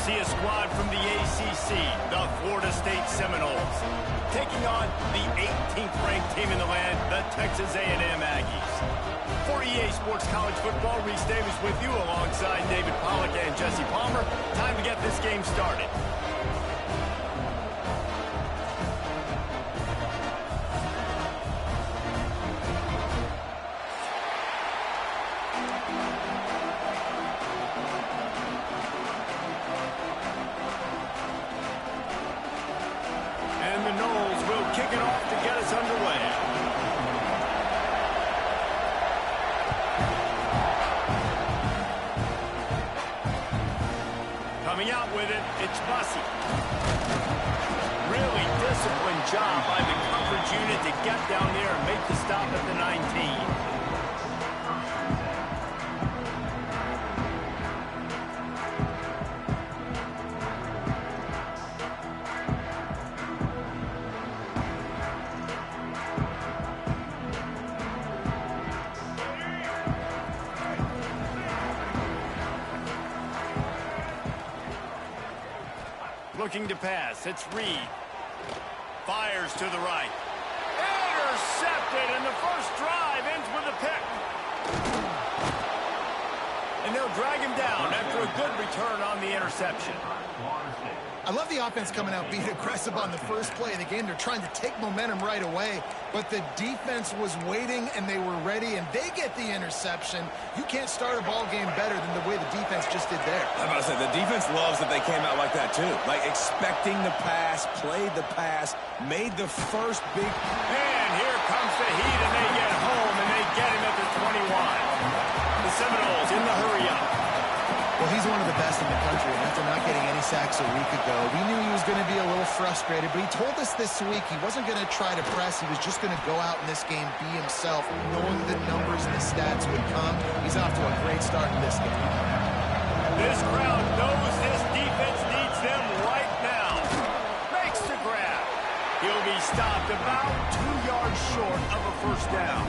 see a squad from the ACC, the Florida State Seminoles, taking on the 18th ranked team in the land, the Texas A&M Aggies. For EA Sports College Football, Reese Davis with you alongside David Pollack and Jesse Palmer. Time to get this game started. Coming out with it, it's Bussy. Really disciplined job by the coverage unit to get down there and make the stop at the 19. Looking to pass, it's Reed. Fires to the right. Intercepted, and the first drive ends with a pick. And they'll drag him down after a good return on the interception. I love the offense coming out being aggressive on the first play of the game. They're trying to take momentum right away, but the defense was waiting and they were ready, and they get the interception. You can't start a ball game better than the way the defense just did there. I'm about to say, the defense loves that they came out like that too. Like expecting the pass, played the pass, made the first big... And here comes the heat, and they get home, and they get him at the 21. The Seminoles in the hurry-up. Well, he's one of the best in the country, and after not getting any sacks a week ago, we knew he was going to be a little frustrated, but he told us this week he wasn't going to try to press. He was just going to go out in this game, be himself, knowing the numbers and the stats would come. He's off to a great start in this game. This crowd knows this defense needs them right now. Makes the grab. He'll be stopped about 2 yards short of a first down.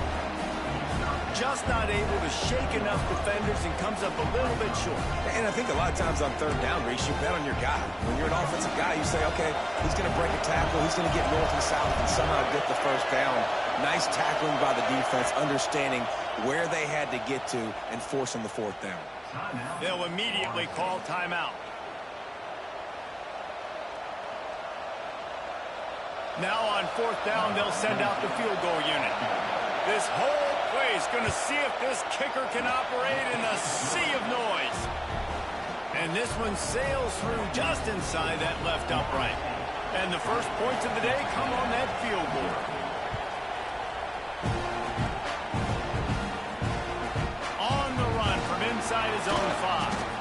Just not able to shake enough defenders and comes up a little bit short. And I think a lot of times on third down, Reese, you bet on your guy. When you're an offensive guy, you say, okay, he's going to break a tackle, he's going to get north and south and somehow get the first down. Nice tackling by the defense, understanding where they had to get to and forcing the fourth down. They'll immediately call timeout. Now on fourth down, they'll send out the field goal unit. This whole place going to see if this kicker can operate in a sea of noise. And this one sails through just inside that left upright. And the first points of the day come on that field goal. On the run from inside his own 5.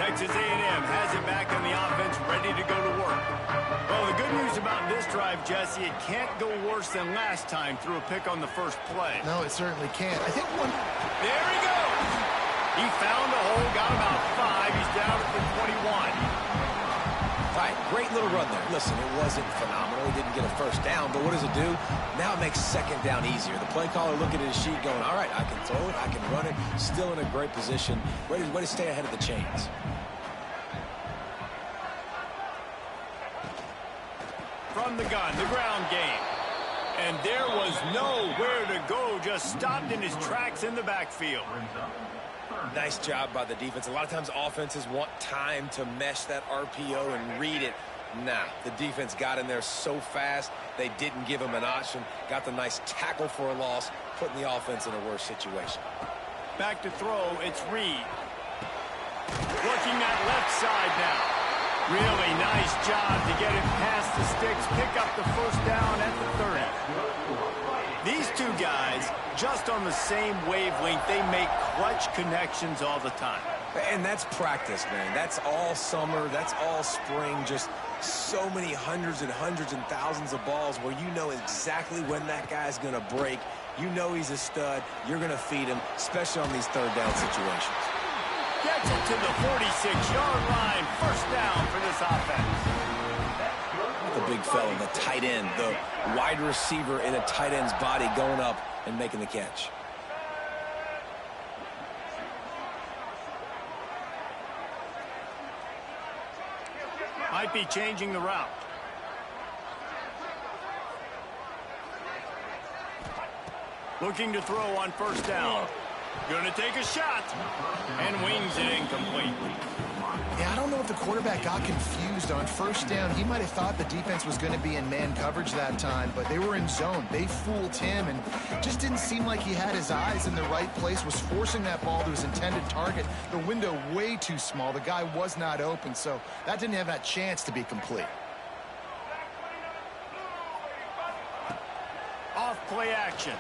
Texas A&M has it back on the offense, ready to go to work. Well, the good news about this drive, Jesse, it can't go worse than last time through a pick on the first play. No, it certainly can't. I think one... There he goes! He found a hole, got about 5. He's down at the 21. All right, great little run there. Listen, it wasn't phenomenal. He didn't get a first down, but what does it do? Now it makes second down easier. The play caller looking at his sheet going, all right, I can throw it, I can run it. Still in a great position. Way to stay ahead of the chains. From the gun, the ground game. And there was nowhere to go, just stopped in his tracks in the backfield. Nice job by the defense. A lot of times offenses want time to mesh that RPO and read it. Nah, the defense got in there so fast, they didn't give him an option. Got the nice tackle for a loss, putting the offense in a worse situation. Back to throw, it's Reed. Working that left side now. Really nice job to get it past the sticks, pick up the first down at the 30. These two guys, just on the same wavelength, they make clutch connections all the time. And that's practice, man. That's all summer. That's all spring. Just so many hundreds and thousands of balls where you know exactly when that guy's going to break. You know he's a stud. You're going to feed him, especially on these third down situations. Gets it to the 46-yard line. First down for this offense. big fella, the tight end, the wide receiver in a tight end's body going up and making the catch. Might be changing the route. Looking to throw on first down. Gonna take a shot. And wings it incomplete. Yeah, I don't know if the quarterback got confused on first down. He might have thought the defense was going to be in man coverage that time, but they were in zone. They fooled him, and just didn't seem like he had his eyes in the right place, was forcing that ball to his intended target. The window way too small. The guy was not open, so that didn't have that chance to be complete. Off play action.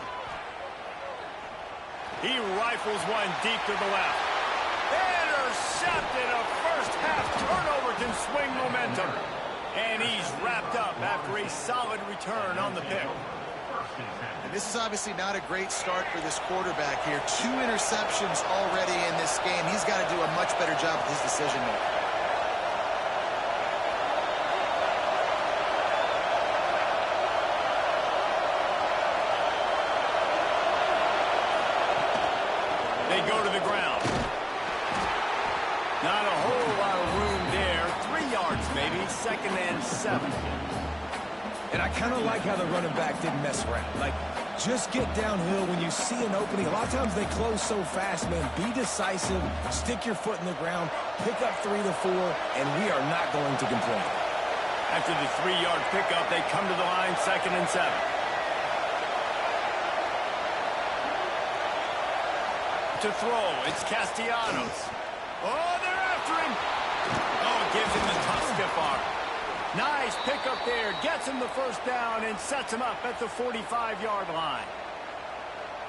He rifles one deep to the left. Intercepted. A first-half turnover can swing momentum. And he's wrapped up after a solid return on the pick. And this is obviously not a great start for this quarterback here. 2 interceptions already in this game. He's got to do a much better job with his decision-making. They go to the ground. Not a whole lot of room there. 3 yards maybe. 2nd and 7. And I kind of like how the running back didn't mess around. Like, just get downhill when you see an opening. A lot of times they close so fast, man. Be decisive. Stick your foot in the ground. Pick up 3 to 4, and we are not going to complain. After the 3-yard pickup, they come to the line. 2nd and 7. To throw, it's Castellanos. Oh, they're after him. Oh, gives him the tough stiff arm. Nice pickup there. Gets him the first down and sets him up at the 45-yard line.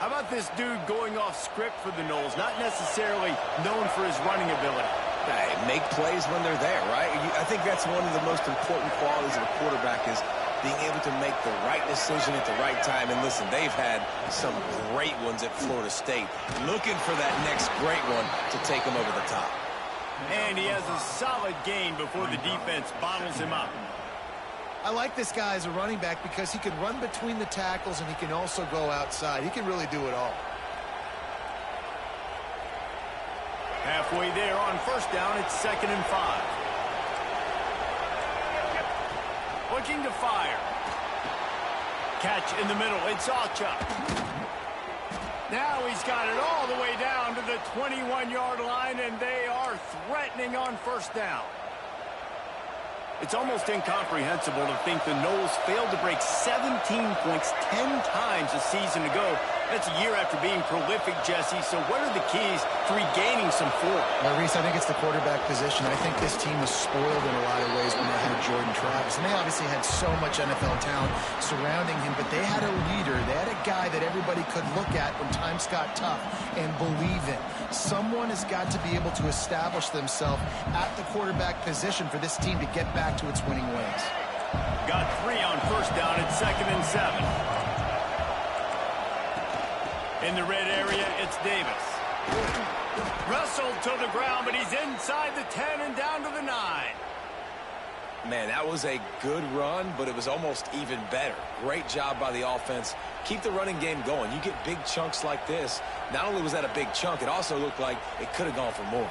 How about this dude going off script for the Noles? Not necessarily known for his running ability. Hey, make plays when they're there, right? I think that's one of the most important qualities of a quarterback is being able to make the right decision at the right time. And listen, they've had some great ones at Florida State. Looking for that next great one to take them over the top. And he has a solid gain before the defense bottles him up. I like this guy as a running back because he can run between the tackles and he can also go outside. He can really do it all. Halfway there on first down, it's 2nd and 5. Looking to fire. Catch in the middle. It's Alcha. Now he's got it all the way down to the 21-yard line, and they are threatening on first down. It's almost incomprehensible to think the Noles failed to break 17 points 10 times a season ago. That's a year after being prolific, Jesse. So what are the keys to regaining some form? Well, Reese, I think it's the quarterback position. I think this team was spoiled in a lot of ways when they had Jordan Travis. And they obviously had so much NFL talent surrounding him, but they had a leader. They had a guy that everybody could look at when times got tough and believe in. Someone has got to be able to establish themselves at the quarterback position for this team to get back to its winning ways. Got 3 on first down at 2nd and 7. In the red area, it's Davis. Wrestled to the ground, but he's inside the 10 and down to the 9. Man, that was a good run, but it was almost even better. Great job by the offense. Keep the running game going. You get big chunks like this. Not only was that a big chunk, it also looked like it could have gone for more.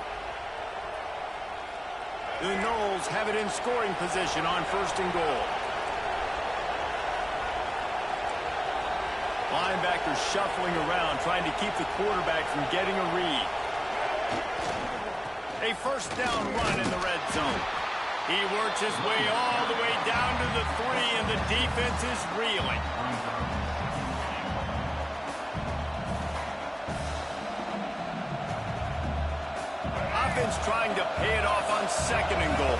The Noles have it in scoring position on 1st and goal. Linebackers shuffling around, trying to keep the quarterback from getting a read. A first down run in the red zone. He works his way all the way down to the 3, and the defense is reeling. Offense trying to pay it off on 2nd and goal.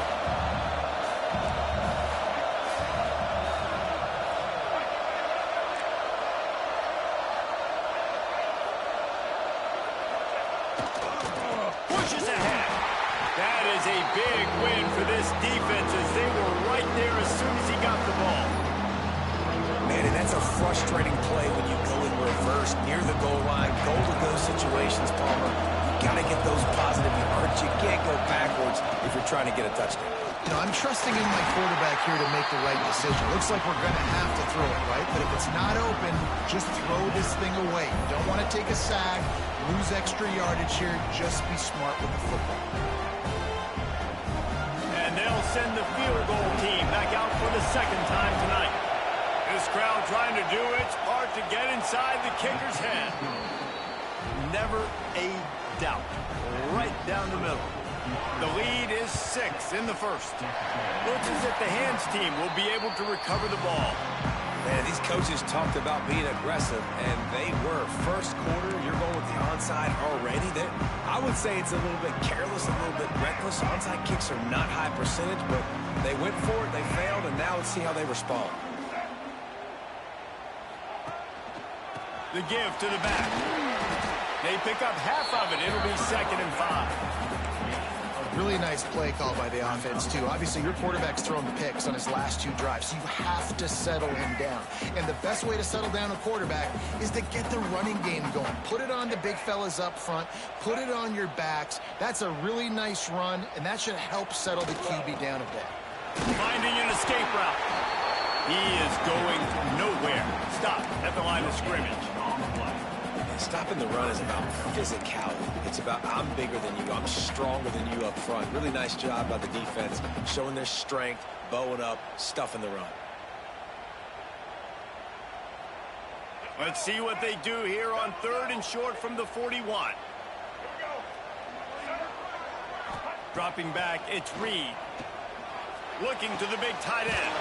Pushes ahead. That is a big win for this defense as they were right there as soon as he got the ball. Man, and that's a frustrating play when you go in reverse near the goal line. Goal-to-go situations, Palmer. You got to get those positive yards. You can't go backwards if you're trying to get a touchdown. You know, I'm trusting in my quarterback here to make the right decision. Looks like we're going to have to throw it, right? But if it's not open, just throw this thing away. You don't want to take a sack, lose extra yardage here. Just be smart with the football. And they'll send the field goal team back out for the second time tonight. This crowd trying to do its part to get inside the kicker's head. Never a doubt. Right down the middle. The lead is 6 in the first. Looks as if the hands team will be able to recover the ball. Man, these coaches talked about being aggressive, and they were. First quarter, you're going with the onside already. I would say it's a little bit careless, a little bit reckless. Onside kicks are not high percentage, but they went for it, they failed, and now let's see how they respond. The give to the back. They pick up half of it. It'll be 2nd and 5. Really nice play call by the offense, too. Obviously, your quarterback's thrown picks on his last 2 drives, so you have to settle him down. And the best way to settle down a quarterback is to get the running game going. Put it on the big fellas up front. Put it on your backs. That's a really nice run, and that should help settle the QB down a bit. Finding an escape route. He is going nowhere. Stop at the line of scrimmage. Stopping the run is about physicality. It's about I'm bigger than you, I'm stronger than you up front. Really nice job by the defense, showing their strength, bowing up, stuffing the run. Let's see what they do here on 3rd and short from the 41. Dropping back, it's Reed. Looking to the big tight end.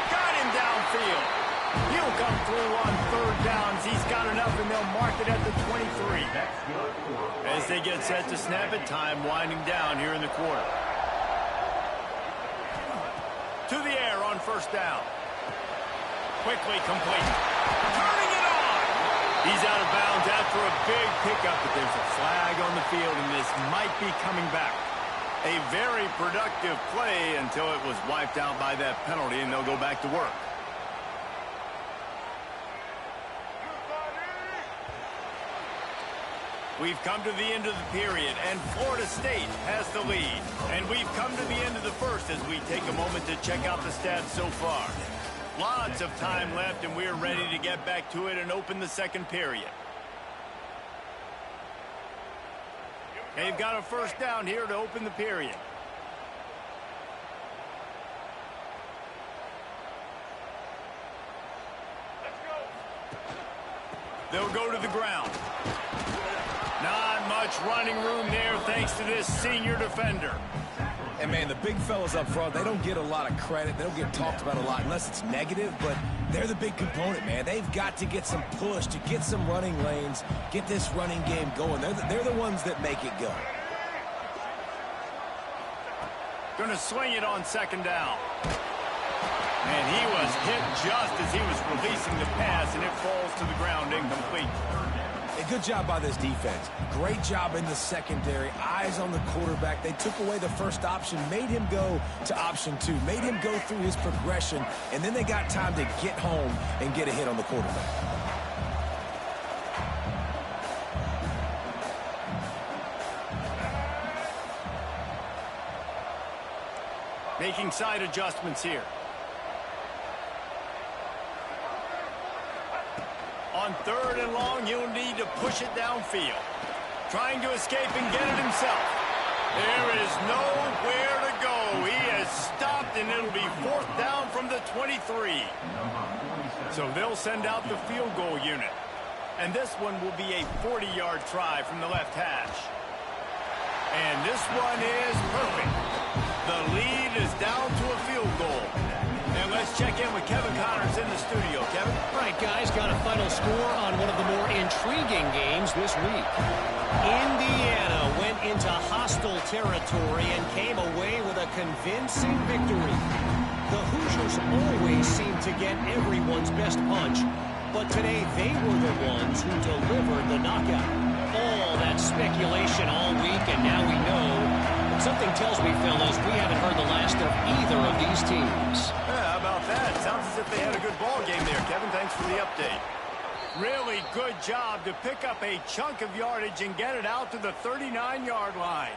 Got him downfield. He'll come through on 3rd downs. He's got enough, and they'll mark it at the 23. As they get set to snap it, time winding down here in the quarter. To the air on 1st down. Quickly complete. Turning it on. He's out of bounds after a big pickup, but there's a flag on the field, and this might be coming back. A very productive play until it was wiped out by that penalty, and they'll go back to work. We've come to the end of the period, and Florida State has the lead. And we've come to the end of the first as we take a moment to check out the stats so far. Lots of time left, and we're ready to get back to it and open the second period. They've got a 1st down here to open the period. They'll go to the ground. Not much running room there thanks to this senior defender. And, man, the big fellas up front, they don't get a lot of credit. They don't get talked about a lot unless it's negative, but they're the big component, man. They've got to get some push, to get some running lanes, get this running game going. They're the ones that make it go. Going to swing it on 2nd down. And he was hit just as he was releasing the pass, and it falls to the ground incomplete. A good job by this defense. Great job in the secondary. Eyes on the quarterback. They took away the first option, made him go to option 2, made him go through his progression, and then they got time to get home and get a hit on the quarterback. Making side adjustments here. On 3rd and long, he'll need to push it downfield. Trying to escape and get it himself. There is nowhere to go. He has stopped, and it'll be 4th down from the 23. So they'll send out the field goal unit. And this one will be a 40-yard try from the left hash. And this one is perfect. The lead is down to a field goal. And let's check in with Kevin Connors in the studio. Kevin? All right, guys, got a final score on one of the more intriguing games this week. Indiana went into hostile territory and came away with a convincing victory. The Hoosiers always seem to get everyone's best punch, but today they were the ones who delivered the knockout. All that speculation all week, and now we know. But something tells me, fellas, we haven't heard the last of either of these teams. How about that? Sounds as if they had a good ball game there, Kevin. Thanks for the update. Really good job to pick up a chunk of yardage and get it out to the 39-yard line.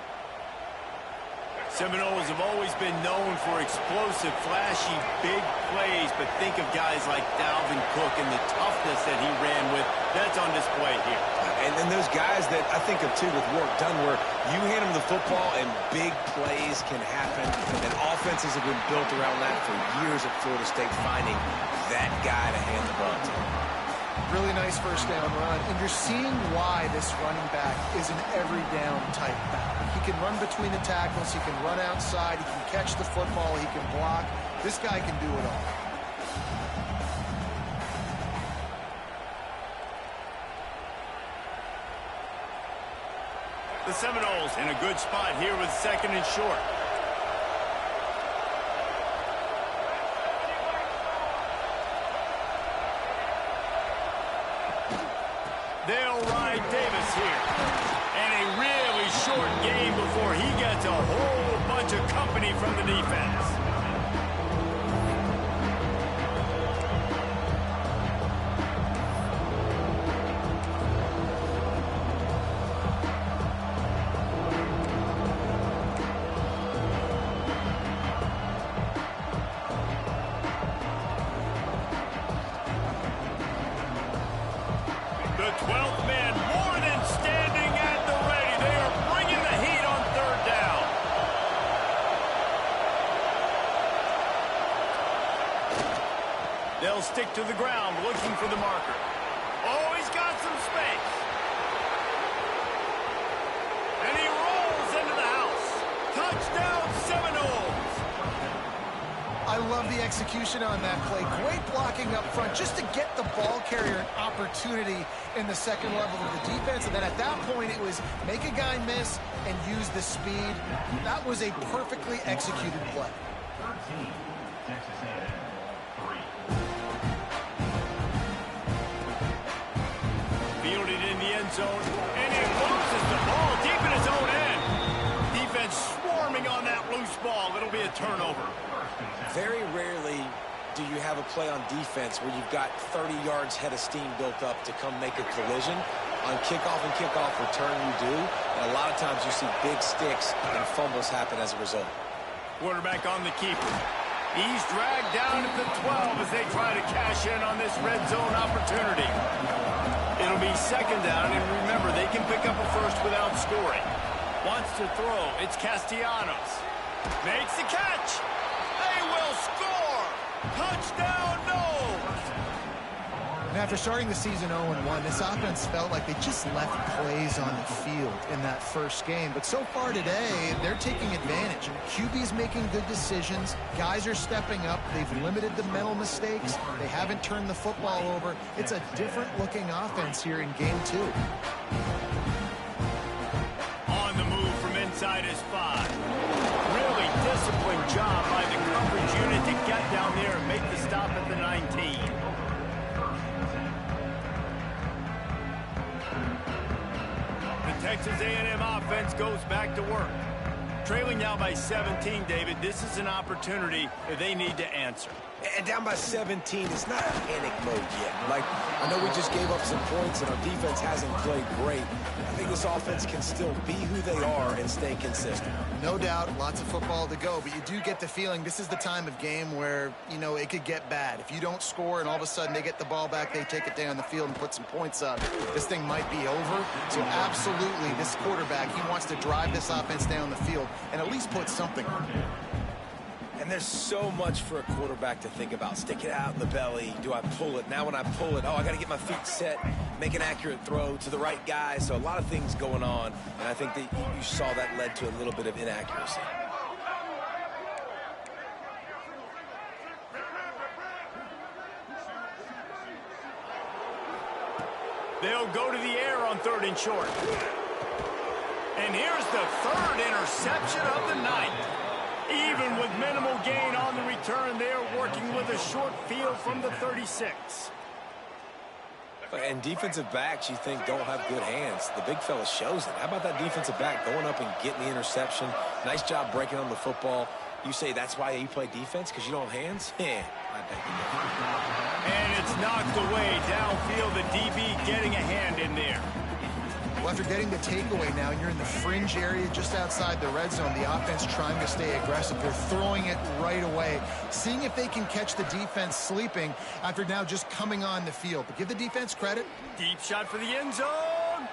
Seminoles have always been known for explosive, flashy, big plays, but think of guys like Dalvin Cook and the toughness that he ran with. That's on display here. And then those guys that I think of, too, with work done, where you hand them the football and big plays can happen, and offenses have been built around that for years at Florida State, finding that guy to hand the ball to. Really nice first down run, and you're seeing why this running back is an every down type back. He can run between the tackles, he can run outside, he can catch the football, he can block. This guy can do it all. The Seminoles in a good spot here with 2nd and short. They'll ride Davis here. And a really short game before he gets a whole bunch of company from the defense. The 12th man more than standing at the ready. They are bringing the heat on 3rd down. They'll stick to the ground looking for the marker. Oh, he's got some space. And he rolls into the house. Touchdown Seminoles. I love the execution on that play. Great blocking up front just to get the ball carrier an opportunity in the second level of the defense. And then at that point, it was make a guy miss and use the speed. That was a perfectly executed play. 13, Texas A&M, 3. Fielded in the end zone, and he loses the ball deep in his own end. Defense swarming on that loose ball. It'll be a turnover. Very rarely do you have a play on defense where you've got 30 yards head of steam built up to come make a collision. On kickoff and kickoff return, you do. And a lot of times you see big sticks and fumbles happen as a result. Quarterback on the keeper. He's dragged down at the 12 as they try to cash in on this red zone opportunity. It'll be 2nd down, and remember, they can pick up a first without scoring. Wants to throw. It's Castellanos. Makes the catch. They will score. Touchdown, Noles. And after starting the season 0-1, this offense felt like they just left plays on the field in that first game. But so far today, they're taking advantage. QB's making good decisions. Guys are stepping up. They've limited the mental mistakes. They haven't turned the football over. It's a different-looking offense here in Game 2. On the move from inside his 5. Really disciplined job by the coverage unit to get down there and make the stop at the 19. The Texas A&M offense goes back to work. Trailing now by 17, David, this is an opportunity that they need to answer. And down by 17, it's not panic mode yet. Like, I know we just gave up some points and our defense hasn't played great. I think this offense can still be who they are and stay consistent. No doubt, lots of football to go, but you do get the feeling this is the time of game where, you know, it could get bad. If you don't score and all of a sudden they get the ball back, they take it down the field and put some points up, this thing might be over. So absolutely, this quarterback, he wants to drive this offense down the field and at least put something on it. And there's so much for a quarterback to think about. Stick it out in the belly. Do I pull it? Now when I pull it, oh, I got to get my feet set, make an accurate throw to the right guy. So a lot of things going on, and I think that you saw that led to a little bit of inaccuracy. They'll go to the air on 3rd and short. And here's the 3rd interception of the night. Even with minimal gain on the return, they're working with a short field from the 36. And defensive backs, you think, don't have good hands. The big fella shows it. How about that defensive back going up and getting the interception? Nice job breaking on the football. You say that's why you play defense, because you don't have hands? Yeah, I bet you don't. And it's knocked away downfield. The DB getting a hand in there. Well, after getting the takeaway now, you're in the fringe area just outside the red zone. The offense trying to stay aggressive. They're throwing it right away, seeing if they can catch the defense sleeping after now just coming on the field. But give the defense credit. Deep shot for the end zone.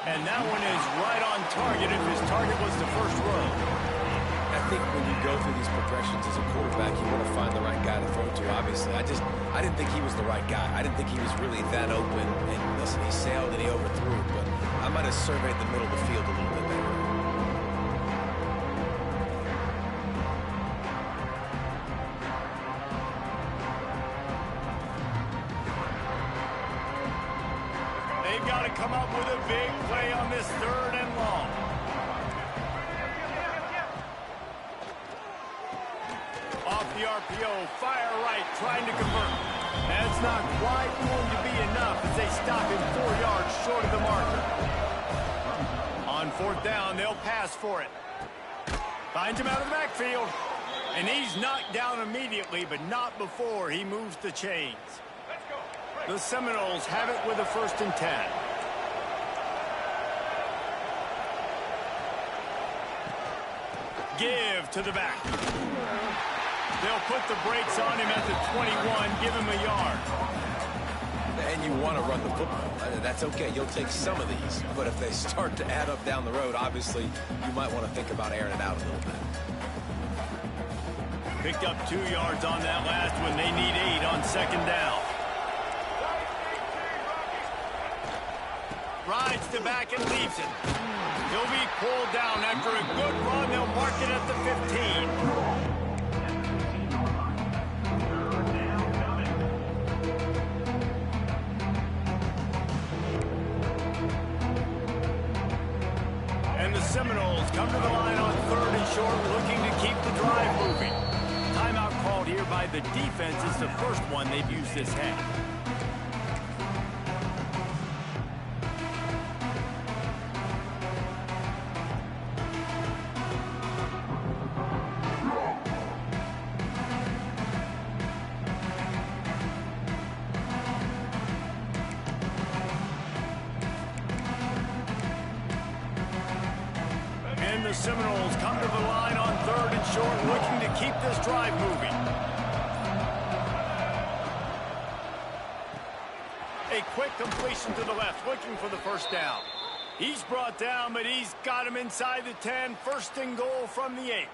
And that one is right on target if his target was the first row. I think when you go through these progressions as a quarterback, you want to find the right guy to throw to, obviously. I didn't think he was the right guy. I didn't think he was really that open. And listen, he sailed and he overthrew it, but I might have surveyed the middle of the field a little bit better. They've got to come up with a big play on this 3rd and long. Off the RPO, fire right, trying to convert. That's not quite going to be enough as they stop him 4 yards short of the marker. On 4th down, they'll pass for it. Finds him out of the backfield. And he's knocked down immediately, but not before he moves the chains. The Seminoles have it with a 1st and 10. Give to the back. They'll put the brakes on him at the 21, give him a yard. And you want to run the football. That's okay. You'll take some of these. But if they start to add up down the road, obviously, you might want to think about airing it out a little bit. Picked up 2 yards on that last one. They need 8 on 2nd down. Rides the back and leaves it. He'll be pulled down after a good run. They'll mark it at the 15. Seminoles come to the line on 3rd and short, looking to keep the drive moving. Timeout called here by the defense. It's the first one they've used this half. The Seminoles come to the line on 3rd and short, looking to keep this drive moving. A quick completion to the left, looking for the 1st down. He's brought down, but he's got him inside the 10. 1st and goal from the 8.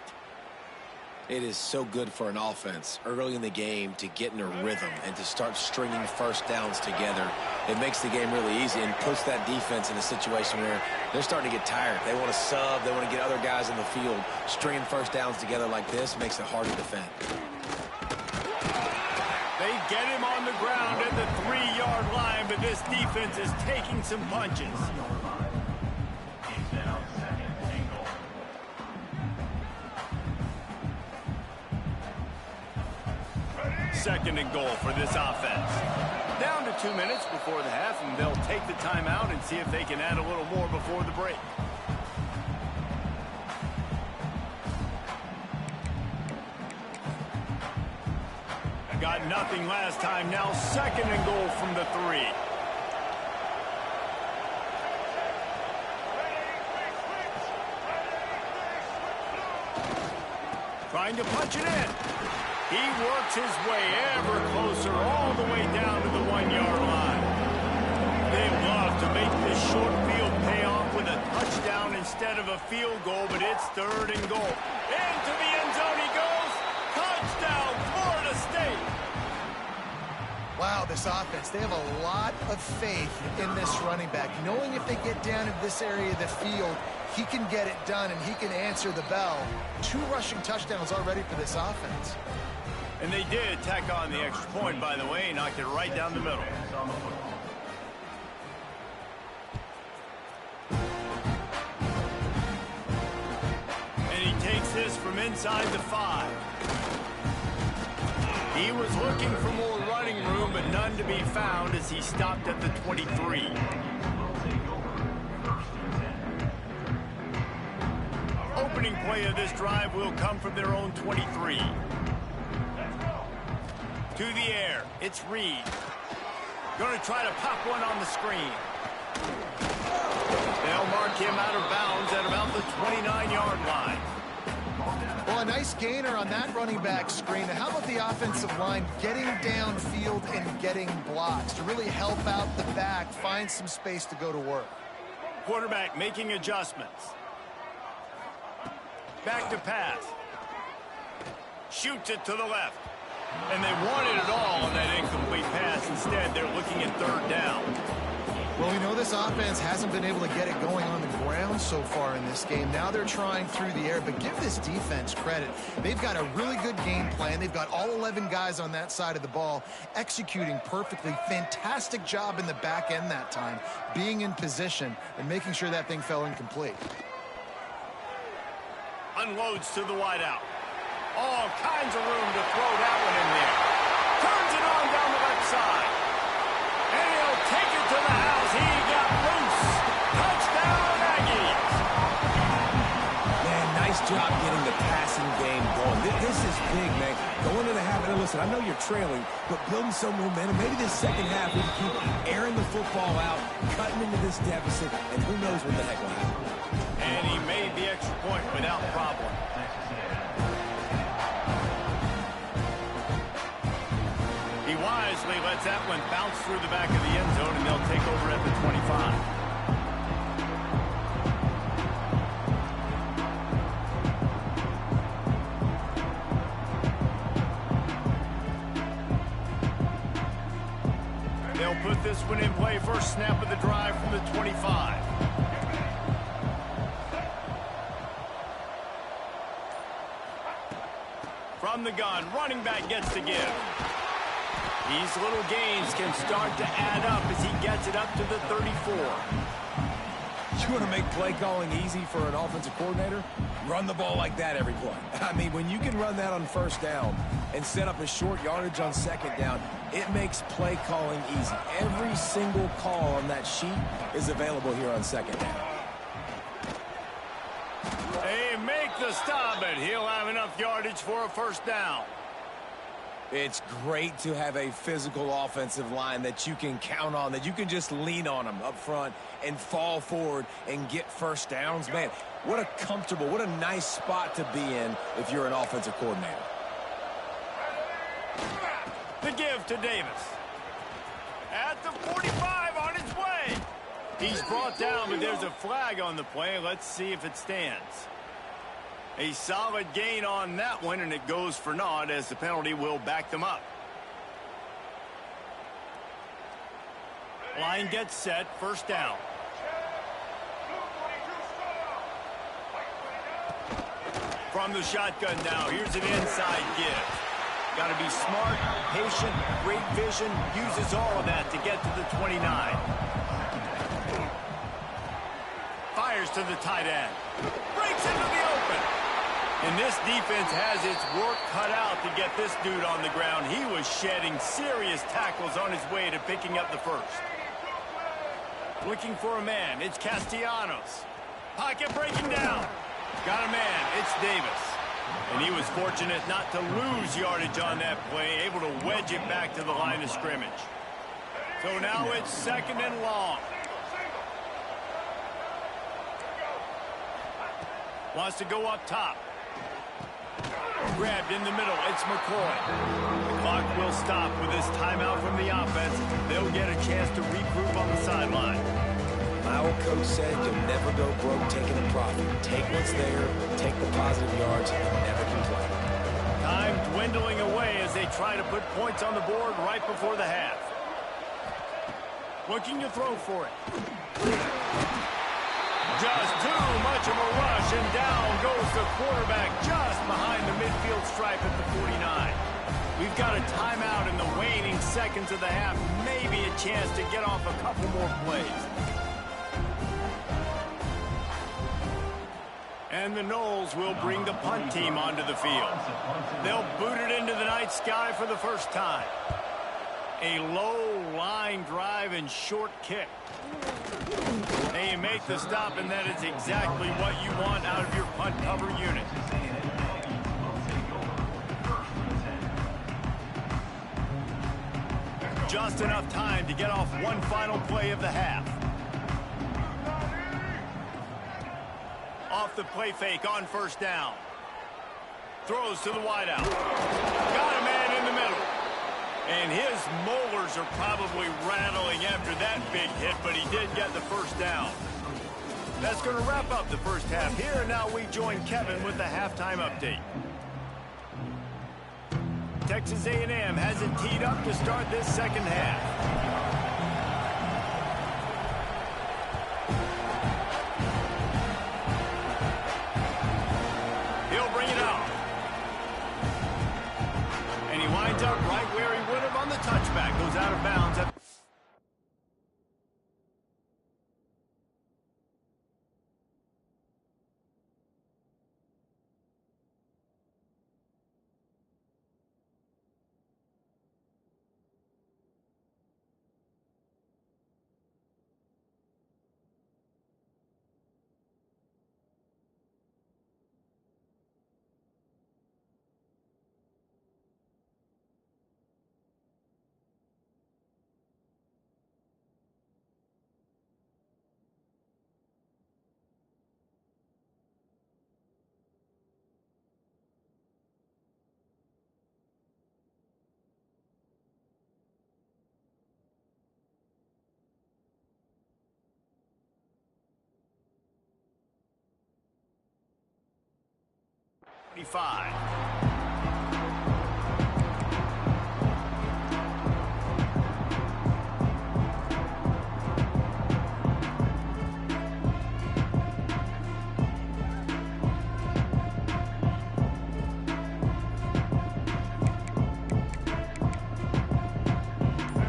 It is so good for an offense early in the game to get in a rhythm and to start stringing 1st downs together. It makes the game really easy and puts that defense in a situation where they're starting to get tired. They want to sub. They want to get other guys in the field. Stringing 1st downs together like this makes it hard to defend. They get him on the ground at the 3-yard line, but this defense is taking some punches. Second and goal for this offense. Down to 2 minutes before the half, and they'll take the timeout and see if they can add a little more before the break. Got nothing last time. Now 2nd and goal from the 3. Trying to punch it in. He works his way ever closer all the way down to the 1-yard line. They love to make this short field pay off with a touchdown instead of a field goal, but it's 3rd and goal. Into the end zone he goes. Touchdown, Florida State. Wow, this offense, they have a lot of faith in this running back. Knowing if they get down in this area of the field, he can get it done and he can answer the bell. 2 rushing touchdowns already for this offense. And they did tack on the extra point, by the way, knocked it right down the middle. And he takes this from inside the 5. He was looking for more running room, but none to be found as he stopped at the 23. Opening play of this drive will come from their own 23. To the air, it's Reed. Going to try to pop one on the screen. They'll mark him out of bounds at about the 29-yard line. Well, a nice gainer on that running back screen. How about the offensive line getting downfield and getting blocks to really help out the back, find some space to go to work? Quarterback making adjustments. Back to pass. Shoots it to the left. And they wanted it all on that incomplete pass. Instead, they're looking at third down. Well, we know this offense hasn't been able to get it going on the ground so far in this game. Now they're trying through the air, but give this defense credit. They've got a really good game plan. They've got all 11 guys on that side of the ball executing perfectly. Fantastic job in the back end that time, being in position and making sure that thing fell incomplete. Unloads to the wideout. All kinds of room to throw that one in there. Turns it on down the left side. And he'll take it to the house. He got loose. Touchdown, Aggies. Man, nice job getting the passing game going. This is big, man. Going to the half. And listen, I know you're trailing, but building some momentum. Maybe this second half we can keep airing the football out, cutting into this deficit, and who knows what the heck will happen. And he made the extra point without problem. He wisely lets that one bounce through the back of the end zone, and they'll take over at the 25. They'll put this one in play. First snap of the drive from the 25. From the gun, running back gets to give. These little gains can start to add up as he gets it up to the 34. You want to make play calling easy for an offensive coordinator? Run the ball like that every play. I mean, when you can run that on first down and set up a short yardage on second down, it makes play calling easy. Every single call on that sheet is available here on second down. They make the stop, and he'll have enough yardage for a first down. It's great to have a physical offensive line that you can count on, that you can just lean on them up front and fall forward and get first downs. Man, what a comfortable, what a nice spot to be in if you're an offensive coordinator. The give to Davis. At the 45 on his way. He's brought down, but there's a flag on the play. Let's see if it stands. A solid gain on that one, and it goes for naught as the penalty will back them up. Line gets set, first down. From the shotgun now, here's an inside give. Got to be smart, patient, great vision, uses all of that to get to the 29. Fires to the tight end. Breaks into the open. And this defense has its work cut out to get this dude on the ground. He was shedding serious tackles on his way to picking up the first. Looking for a man. It's Castellanos. Pocket breaking down. Got a man. It's Davis. And he was fortunate not to lose yardage on that play, able to wedge it back to the line of scrimmage. So now it's second and long. Wants to go up top. Grabbed in the middle. It's McCoy. The clock will stop with this timeout from the offense. They'll get a chance to regroup on the sideline. My old coach said you'll never go broke taking a profit. Take what's there, take the positive yards, and never complain. Time dwindling away as they try to put points on the board right before the half. Looking to throw for it. Just too much of a rush, and down goes the quarterback just behind the midfield stripe at the 49. We've got a timeout in the waning seconds of the half. Maybe a chance to get off a couple more plays. And the Noles will bring the punt team onto the field. They'll boot it into the night sky for the first time. A low line drive and short kick. They make the stop, and that is exactly what you want out of your punt cover unit. Just enough time to get off one final play of the half. off the play fake on first down. Throws to the wideout. Got a man in the middle. And his molars are probably rattling after that big hit, but he did get the first down. That's going to wrap up the first half here. And now we join Kevin with the halftime update. Texas A&M has it teed up to start this second half. He'll bring it out. And he winds up right where he would have on the touchback. Goes out of bounds.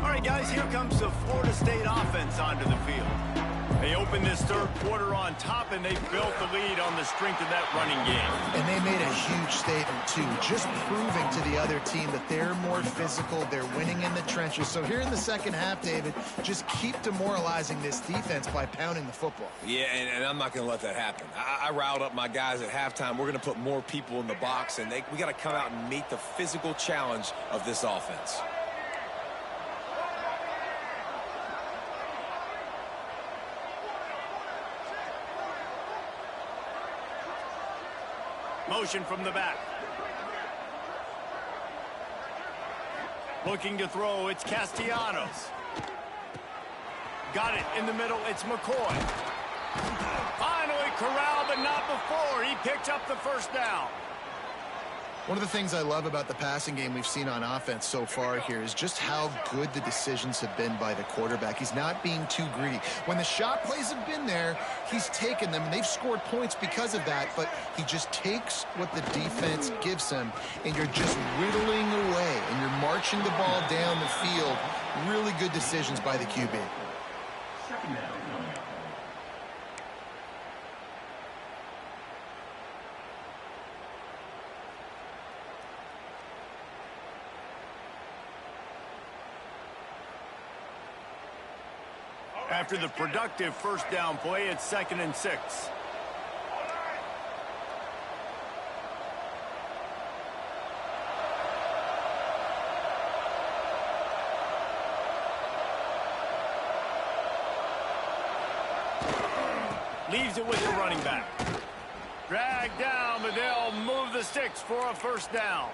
All right, guys, here comes the Florida State offense onto the field. They opened this third quarter on top, and they built the lead on the strength of that running game. And they made a huge statement, too, just proving to the other team that they're more physical, they're winning in the trenches. So here in the second half, David, just keep demoralizing this defense by pounding the football. Yeah, and I'm not going to let that happen. I riled up my guys at halftime. We're going to put more people in the box, and we got to come out and meet the physical challenge of this offense. Motion from the back. Looking to throw, it's Castellanos. Got it in the middle, it's McCoy. Finally corralled, but not before. He picked up the first down. One of the things I love about the passing game we've seen on offense so far here is just how good the decisions have been by the quarterback. He's not being too greedy. When the shot plays have been there, he's taken them, and they've scored points because of that, but he just takes what the defense gives him, and you're just whittling away, and you're marching the ball down the field. Really good decisions by the QB. Second down coming up. After the productive first down play, it's 2nd and 6. Leaves it with the running back. Dragged down, but they'll move the sticks for a first down.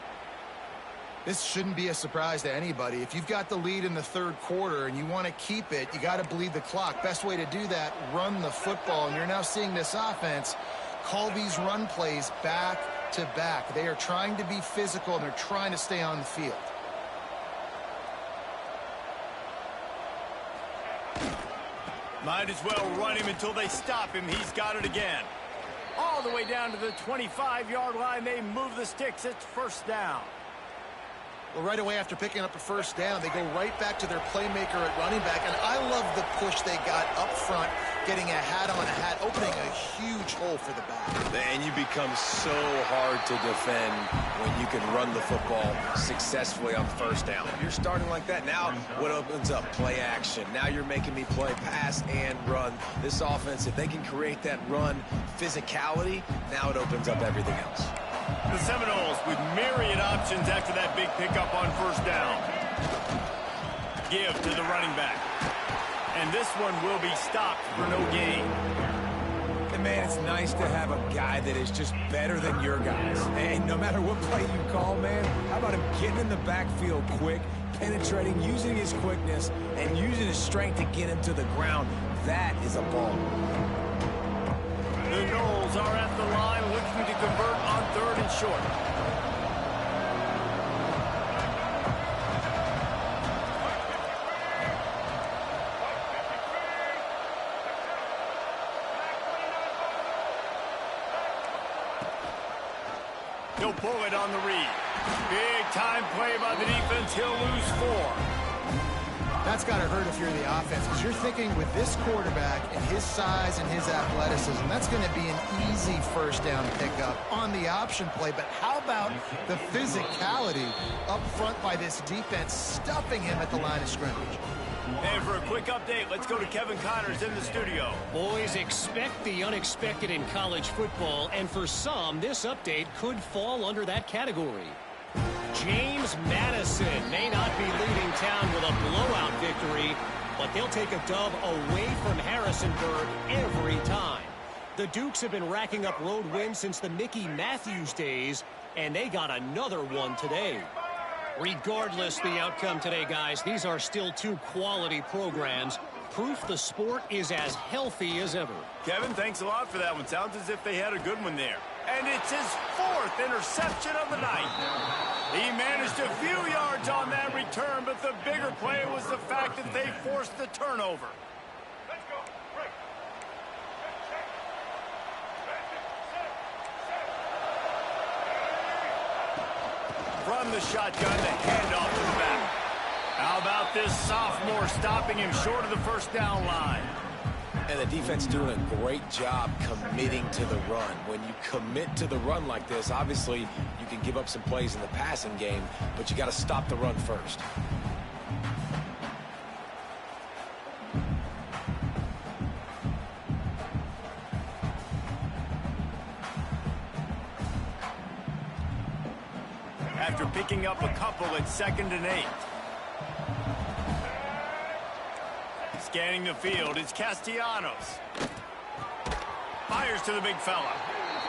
This shouldn't be a surprise to anybody. If you've got the lead in the third quarter and you want to keep it, you got to bleed the clock. Best way to do that, run the football. And you're now seeing this offense call these run plays back to back. They are trying to be physical, and they're trying to stay on the field. Might as well run him until they stop him. He's got it again. All the way down to the 25-yard line. They move the sticks. It's first down. Well, right away after picking up a first down, they go right back to their playmaker at running back. And I love the push they got up front, getting a hat on a hat, opening a huge hole for the back. And you become so hard to defend when you can run the football successfully on first down. You're starting like that. Now what opens up? Play action. Now you're making me play pass and run. This offense, if they can create that run physicality, now it opens up everything else. The Seminoles with myriad options after that big pickup on first down. Give to the running back. And this one will be stopped for no gain. And, man, it's nice to have a guy that is just better than your guys. And no matter what play you call, man, how about him getting in the backfield quick, penetrating, using his quickness, and using his strength to get him to the ground. That is a ball. The Noles are at the line looking to convert on 3rd and short. He'll pull it on the read. Big time play by the defense. He'll lose 4. That's got to hurt if you're the offense, because you're thinking with this quarterback and his size and his athleticism, that's going to be an easy first down pickup on the option play. But how about the physicality up front by this defense, stuffing him at the line of scrimmage? And for a quick update, let's go to Kevin Connors in the studio. Boys, expect the unexpected in college football, and for some, this update could fall under that category. James Madison may not be leaving town with a blowout victory, but they'll take a dub away from Harrisonburg every time. The Dukes have been racking up road wins since the Mickey Matthews days, and they got another one today. Regardless the outcome today, guys, these are still 2 quality programs. Proof the sport is as healthy as ever. Kevin, thanks a lot for that one. Sounds as if they had a good one there. And it's his 4th interception of the night. He managed a few yards on that return, but the bigger play was the fact that they forced the turnover. From the shotgun, the handoff to the back. How about this sophomore stopping him short of the first down line? And the defense doing a great job committing to the run. When you commit to the run like this, obviously you can give up some plays in the passing game, but you got to stop the run first. After picking up a couple at 2nd and 8. Scanning the field, it's Castellanos. Fires to the big fella.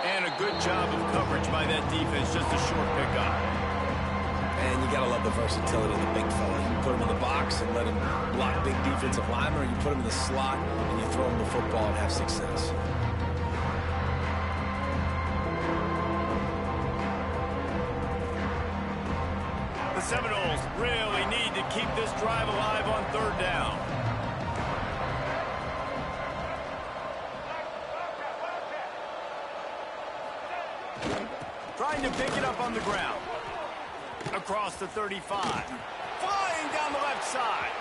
And a good job of coverage by that defense, just a short pickup. And you got to love the versatility of the big fella. You put him in the box and let him block big defensive linemen, or you put him in the slot and you throw him the football and have success. The Seminoles really need to keep this drive alive on 3rd down. Trying to pick it up on the ground. Across the 35. Flying down the left side.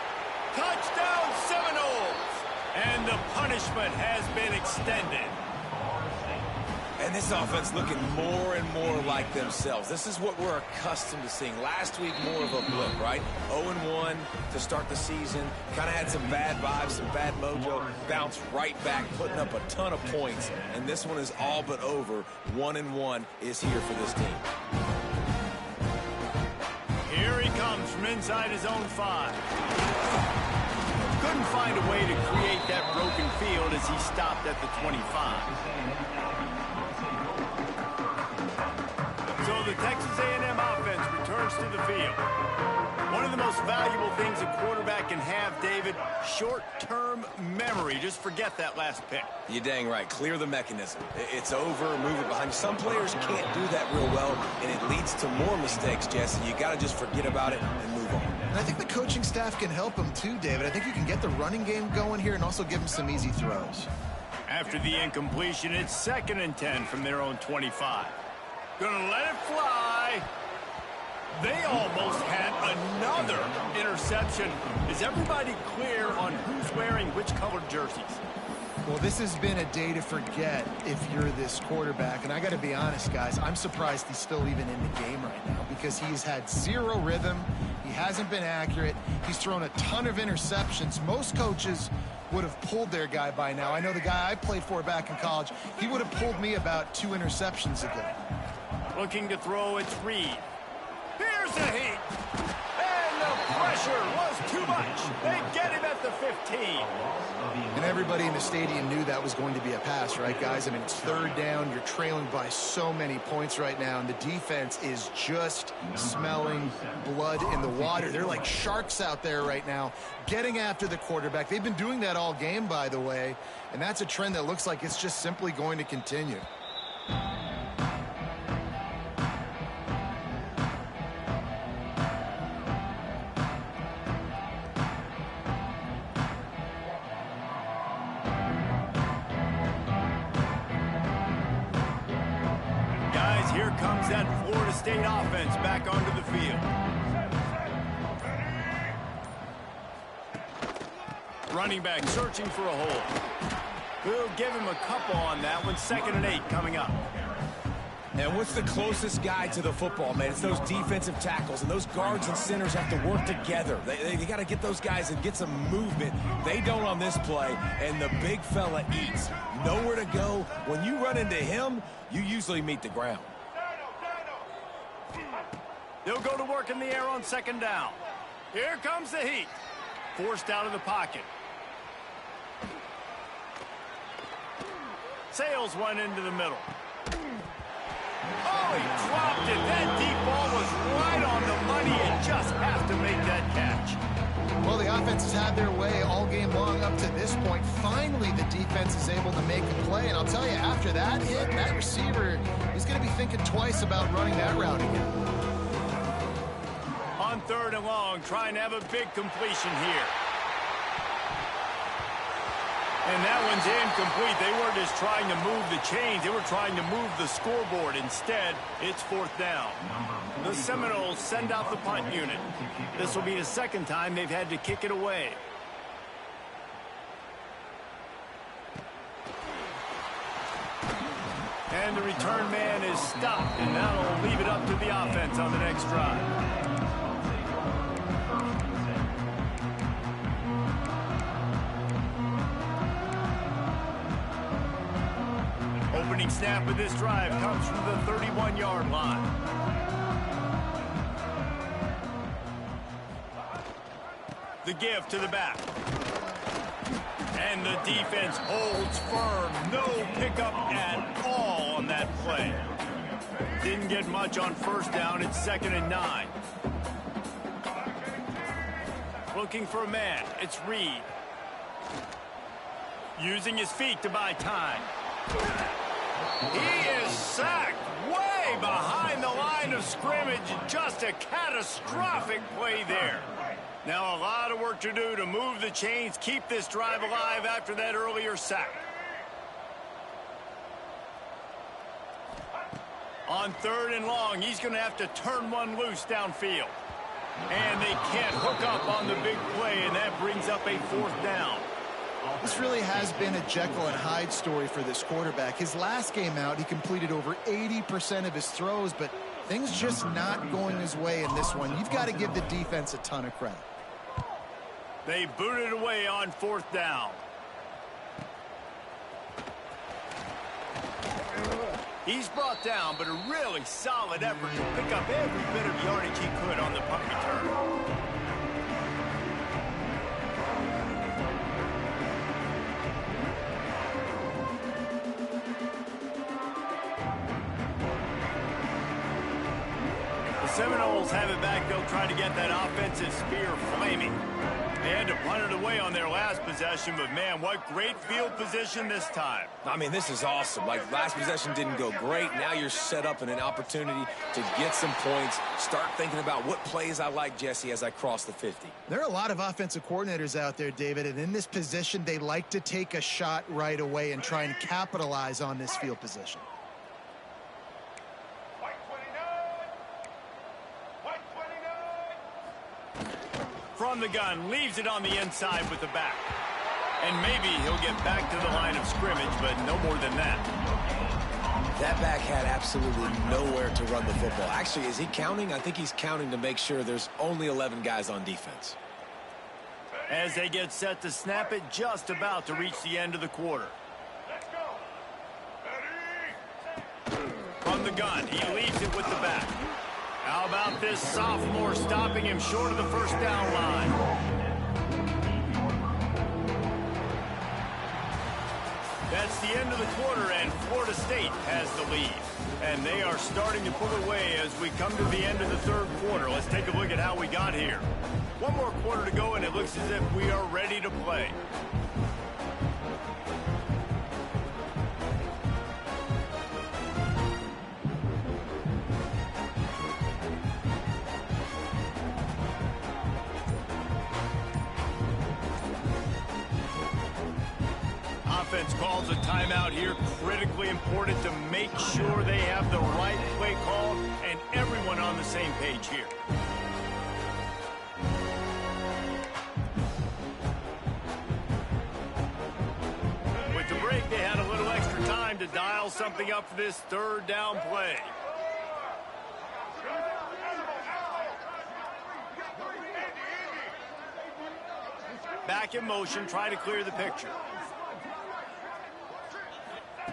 Touchdown Seminoles. And the punishment has been extended. And this offense looking more and more like themselves. This is what we're accustomed to seeing. Last week, more of a blip, right? 0-1 to start the season. Kind of had some bad vibes, some bad mojo. Bounced right back, putting up a ton of points. And this one is all but over. 1-1 is here for this team. Here he comes from inside his own 5. Couldn't find a way to create that broken field as he stopped at the 25. So the Texas A&M offense returns to the field. One of the most valuable things a quarterback can have, David, short-term memory. Just forget that last pick. You're dang right. Clear the mechanism. It's over, move it behind you. Some players can't do that real well, and it leads to more mistakes, Jesse. You got to just forget about it and move on. And I think the coaching staff can help him too, David. I think you can get the running game going here and also give him some easy throws. After the incompletion, it's 2nd and 10 from their own 25. Gonna let it fly. They almost had another interception. Is everybody clear on who's wearing which colored jerseys? Well, this has been a day to forget if you're this quarterback. And I got to be honest, guys, I'm surprised he's still even in the game right now because he's had 0 rhythm. He hasn't been accurate. He's thrown a ton of interceptions. Most coaches would have pulled their guy by now. I know the guy I played for back in college, he would have pulled me about 2 interceptions ago. Looking to throw, it's Reed. Here's a heat. And the pressure was too much. touch. They get him at the 15. And everybody in the stadium knew that was going to be a pass, right, guys? I mean, it's third down. You're trailing by so many points right now, and the defense is just smelling blood in the water. They're like sharks out there right now, getting after the quarterback. They've been doing that all game, by the way, and that's a trend that looks like it's just simply going to continue. Here comes that Florida State offense back onto the field. Running back searching for a hole. We'll give him a couple on that one. 2nd and 8 coming up. And what's the closest guy to the football, man? It's those defensive tackles, and those guards and centers have to work together. They got to get those guys and get some movement. They don't on this play, and the big fella eats. Nowhere to go. When you run into him, you usually meet the ground. They'll go to work in the air on 2nd down. Here comes the heat. Forced out of the pocket. Sails one into the middle. Oh, he dropped it. That deep ball was right on the money. You just have to make that catch. Well, the offense has had their way all game long up to this point. Finally, the defense is able to make a play. And I'll tell you, after that hit, that receiver is going to be thinking twice about running that route again. On 3rd and long, trying to have a big completion here. And that one's incomplete. They weren't just trying to move the chains. They were trying to move the scoreboard. Instead, it's 4th down. The Seminoles send out the punt unit. This will be the 2nd time they've had to kick it away. And the return man is stopped, and that'll leave it up to the offense on the next drive. Opening snap of this drive comes from the 31-yard line. The give to the back. And the defense holds firm. No pickup at all on that play. Didn't get much on 1st down. It's 2nd and 9. Looking for a man. It's Reed. Using his feet to buy time. He is sacked way behind the line of scrimmage. Just a catastrophic play there. Now a lot of work to do to move the chains, keep this drive alive after that earlier sack. On 3rd and long, he's going to have to turn one loose downfield. And they can't hook up on the big play, and that brings up a 4th down. This really has been a Jekyll and Hyde story for this quarterback. His last game out, he completed over 80% of his throws, but things just not going his way in this one. You've got to give the defense a ton of credit. They booted away on 4th down. He's brought down, but a really solid effort to pick up every bit of yardage he could on the punt return. Seminoles have it back. They'll try to get that offensive spear flaming. They had to punt it away on their last possession, but man, what great field position this time. I mean, this is awesome. Like, last possession didn't go great. Now you're set up in an opportunity to get some points. Start thinking about what plays I like, Jesse, as I cross the 50. There are a lot of offensive coordinators out there, David, and in this position, they like to take a shot right away and try and capitalize on this field position. From the gun, leaves it on the inside with the back. And maybe he'll get back to the line of scrimmage, but no more than that. That back had absolutely nowhere to run the football. Actually, is he counting? I think he's counting to make sure there's only 11 guys on defense. As they get set to snap it, just about to reach the end of the quarter. From the gun, he leaves it with the back. How about this sophomore stopping him short of the 1st down line? That's the end of the quarter, and Florida State has the lead. And they are starting to pull away as we come to the end of the third quarter. Let's take a look at how we got here. One more quarter to go, and it looks as if we are ready to play. Offense calls a timeout here. Critically important to make sure they have the right play called and everyone on the same page here. With the break, they had a little extra time to dial something up for this third down play. Back in motion, try to clear the picture.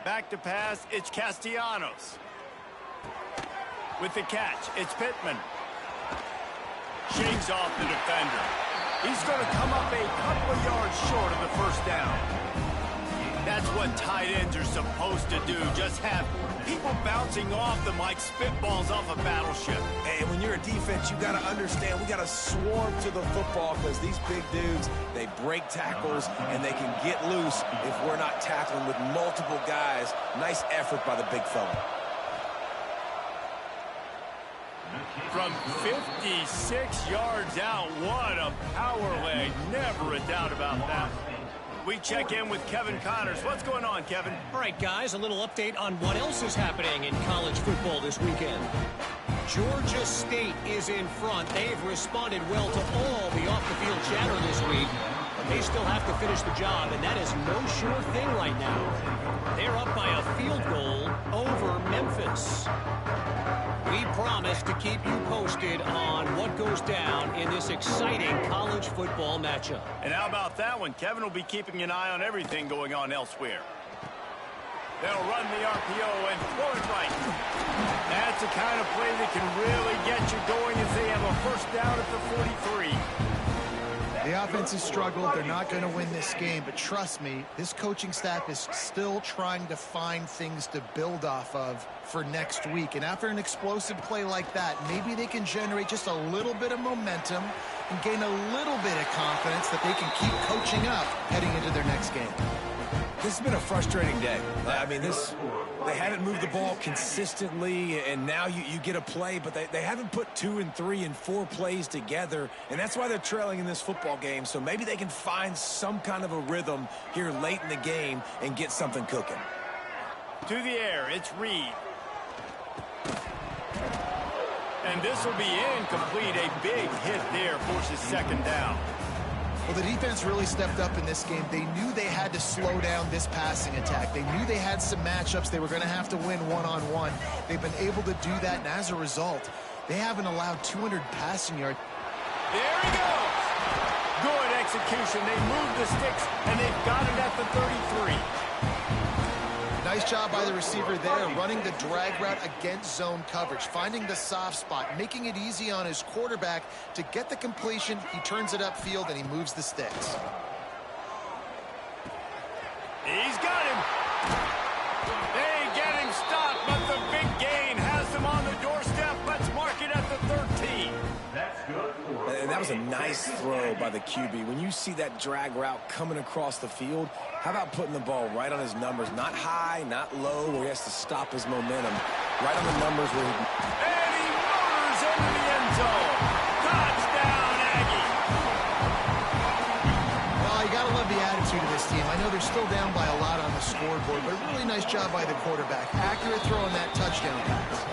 Back to pass, it's Castellanos. With the catch, it's Pittman. Shakes off the defender. He's going to come up a couple of yards short of the first down. That's what tight ends are supposed to do. Just have people bouncing off them like spitballs off a battleship. And when you're a defense, you got to understand we got to swarm to the football because these big dudes, they break tackles and they can get loose if we're not tackling with multiple guys. Nice effort by the big fella. From 56 yards out, what a power leg. Never a doubt about that. We check in with Kevin Connors. What's going on, Kevin? All right, guys, a little update on what else is happening in college football this weekend. Georgia State is in front. They've responded well to all the off-the-field chatter this week, but they still have to finish the job, and that is no sure thing right now. They're up by a field goal over Memphis. We promise to keep you posted on what goes down in this exciting college football matchup. And how about that one? Kevin will be keeping an eye on everything going on elsewhere. They'll run the RPO and throw it right. That's the kind of play that can really get you going as they have a first down at the 43. The offense has struggled. They're not going to win this game, but trust me, this coaching staff is still trying to find things to build off of for next week. And after an explosive play like that, maybe they can generate just a little bit of momentum and gain a little bit of confidence that they can keep coaching up heading into their next game. This has been a frustrating day. I mean, they haven't moved the ball consistently, and now you get a play, but they haven't put 2 and 3 and 4 plays together, and that's why they're trailing in this football game. So maybe they can find some kind of a rhythm here late in the game and get something cooking. To the air, it's Reed. And this will be incomplete. A big hit there forces second down. Well, the defense really stepped up in this game. They knew they had to slow down this passing attack. They knew they had some matchups they were going to have to win one-on-one. They've been able to do that, and as a result, they haven't allowed 200 passing yards. There he goes. Good execution. They moved the sticks, and they've got it at the 33. Nice job by the receiver there, running the drag route against zone coverage, finding the soft spot, making it easy on his quarterback to get the completion. He turns it upfield, and he moves the sticks. He's got him. They get him stopped, but the big gain has them on the doorstep. Let's mark it at the 13. That's good. And that was a nice throw by the QB. When you see that drag route coming across the field, how about putting the ball right on his numbers? Not high, not low, where he has to stop his momentum. Right on the numbers where he... And he motors into the end zone. Touchdown, Aggie. Well, you got to love the attitude of this team. I know they're still down by a lot on the scoreboard, but a really nice job by the quarterback. Accurate throw on that touchdown pass.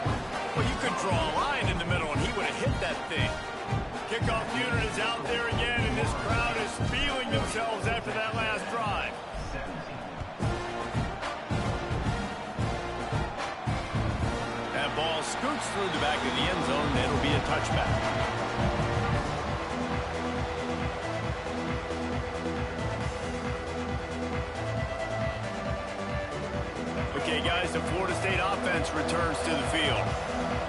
Well, you could draw a line in the middle, and he would have hit that thing. Kickoff unit is out there again, and this crowd is feeling themselves after that last drive. That ball scoots through the back of the end zone, and it'll be a touchback. Okay, guys, the Florida State offense returns to the field.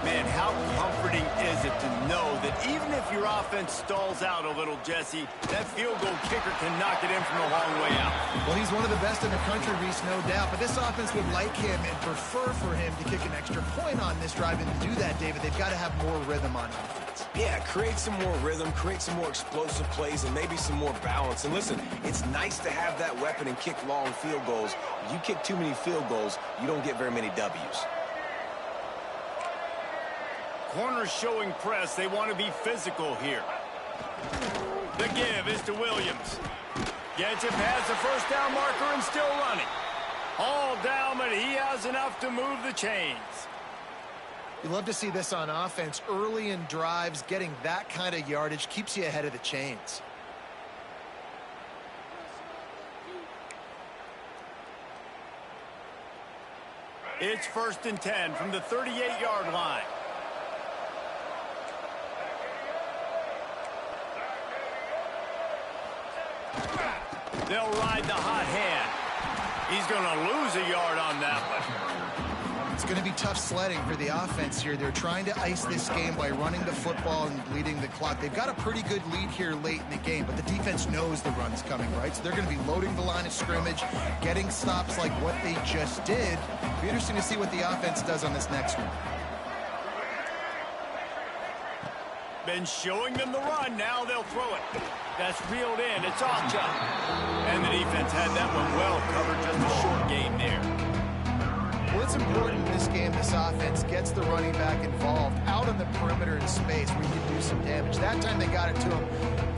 Man, how comforting is it to know that even if your offense stalls out a little, Jesse, that field goal kicker can knock it in from a long way out. Well, he's one of the best in the country, Reese, no doubt. But this offense would like him and prefer for him to kick an extra point on this drive. And to do that, David, they've got to have more rhythm on offense. Yeah, create some more rhythm, create some more explosive plays, and maybe some more balance. And listen, it's nice to have that weapon and kick long field goals. You kick too many field goals, you don't get very many W's. Corners showing press. They want to be physical here. The give is to Williams. Gets it past the first down marker and still running. All down, but he has enough to move the chains. You love to see this on offense. Early in drives, getting that kind of yardage keeps you ahead of the chains. It's 1st and 10 from the 38-yard line. They'll ride the hot hand. He's going to lose a yard on that one. It's going to be tough sledding for the offense here. They're trying to ice this game by running the football and bleeding the clock. They've got a pretty good lead here late in the game, but the defense knows the run's coming, right? So they're going to be loading the line of scrimmage, getting stops like what they just did. It'll be interesting to see what the offense does on this next one. Been showing them the run. Now they'll throw it. That's reeled in. It's off jump. And the defense had that one well covered. Just a short gain there. Well, it's important in this game this offense gets the running back involved out on the perimeter in space where you can do some damage. That time they got it to him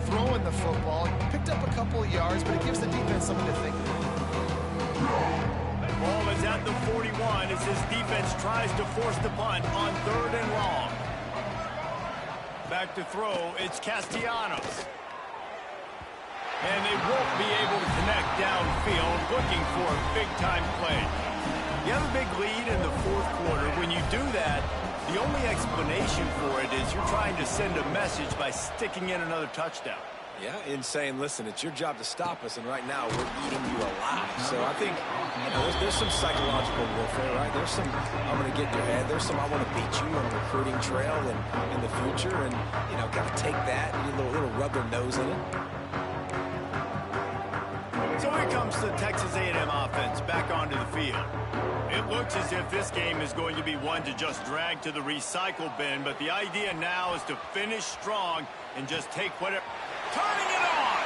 throwing the football. Picked up a couple of yards, but it gives the defense something to think about. Ball is at the 41 as his defense tries to force the punt on 3rd and long. Back to throw, it's Castellanos. And they won't be able to connect downfield, looking for a big-time play. You have a big lead in the 4th quarter. When you do that, the only explanation for it is you're trying to send a message by sticking in another touchdown. Yeah, in saying, listen, it's your job to stop us, and right now we're eating you alive. So I think, you know, there's some psychological warfare, right? There's some, I'm going to get in your head. There's some, I want to beat you on the recruiting trail and in the future. And, you know, got to take that and a little rub their nose in it. So here comes the Texas A&M offense back onto the field. It looks as if this game is going to be one to just drag to the recycle bin, but the idea now is to finish strong and just take whatever. Turning it on!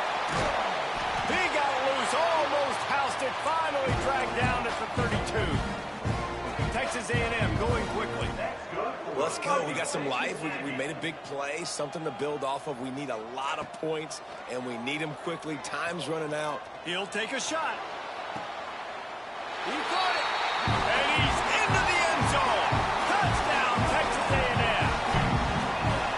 He got loose, almost housed it, finally dragged down at the 32. Texas A&M going quickly. Let's go. We got some life. We made a big play, something to build off of. We need a lot of points, and we need them quickly. Time's running out. He'll take a shot. He caught it. And he's into the end zone. Touchdown, Texas A&M.